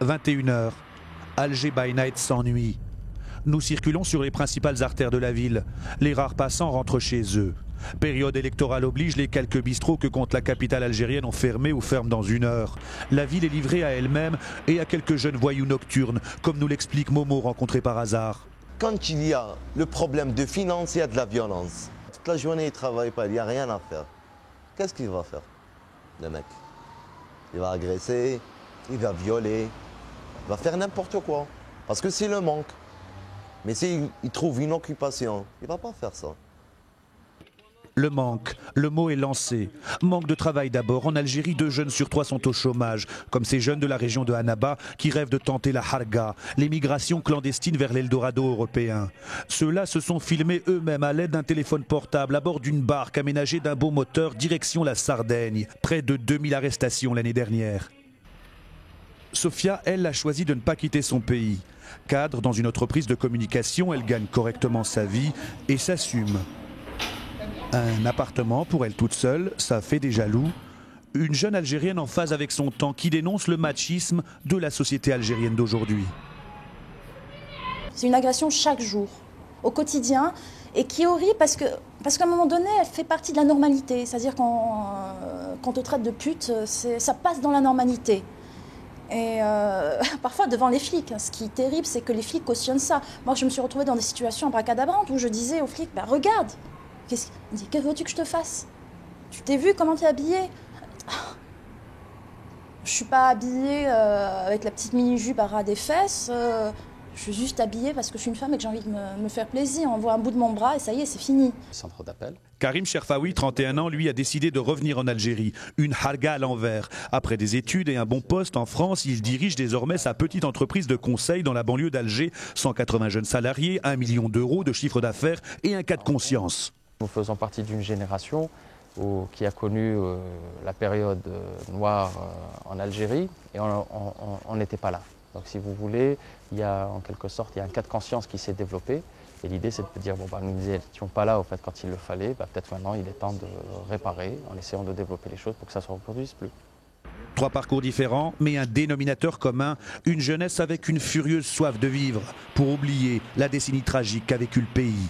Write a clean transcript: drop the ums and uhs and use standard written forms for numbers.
21h. Alger by night s'ennuie. Nous circulons sur les principales artères de la ville. Les rares passants rentrent chez eux. Période électorale oblige, les quelques bistrots que compte la capitale algérienne ont fermé ou ferment dans une heure. La ville est livrée à elle-même et à quelques jeunes voyous nocturnes, comme nous l'explique Momo, rencontré par hasard. Quand il y a le problème de finance, il y a de la violence. Toute la journée, il ne travaille pas, il n'y a rien à faire. Qu'est-ce qu'il va faire, le mec? Il va agresser, il va violer, il va faire n'importe quoi. Parce que c'est le manque. Mais s'il trouve une occupation, il ne va pas faire ça. Le manque, le mot est lancé. Manque de travail d'abord. En Algérie, 2 jeunes sur 3 sont au chômage, comme ces jeunes de la région de Annaba qui rêvent de tenter la harga, l'émigration clandestine vers l'Eldorado européen. Ceux-là se sont filmés eux-mêmes à l'aide d'un téléphone portable à bord d'une barque aménagée d'un beau moteur direction la Sardaigne. Près de 2000 arrestations l'année dernière. Sofia, elle, a choisi de ne pas quitter son pays. Cadre dans une entreprise de communication, elle gagne correctement sa vie et s'assume. Un appartement pour elle toute seule, ça fait des jaloux. Une jeune Algérienne en phase avec son temps qui dénonce le machisme de la société algérienne d'aujourd'hui. C'est une agression chaque jour, au quotidien, et qui est horrible parce qu'à un moment donné, elle fait partie de la normalité. C'est-à-dire quand on te traite de pute, ça passe dans la normalité. Et parfois devant les flics. Ce qui est terrible, c'est que les flics cautionnent ça. Moi, je me suis retrouvée dans des situations abracadabrantes où je disais aux flics, regarde, il dit, que veux-tu que je te fasse? Tu t'es vu comment tu es habillée? Je suis pas habillée avec la petite mini-jupe à ras des fesses. Je suis juste habillée parce que je suis une femme et que j'ai envie de me faire plaisir. On voit un bout de mon bras et ça y est, c'est fini. Centre d'appel. Karim Cherfaoui, 31 ans, lui a décidé de revenir en Algérie. Une harga à l'envers. Après des études et un bon poste en France, il dirige désormais sa petite entreprise de conseil dans la banlieue d'Alger. 180 jeunes salariés, 1 million d'euros de chiffre d'affaires et un cas de conscience. Nous faisons partie d'une génération qui a connu la période noire en Algérie et on n'était pas là. Donc si vous voulez, il y a en quelque sorte un cas de conscience qui s'est développé et l'idée c'est de dire nous n'étions pas là quand il le fallait, peut-être maintenant il est temps de réparer en essayant de développer les choses pour que ça ne se reproduise plus. 3 parcours différents, mais un dénominateur commun, une jeunesse avec une furieuse soif de vivre pour oublier la décennie tragique qu'a vécu le pays.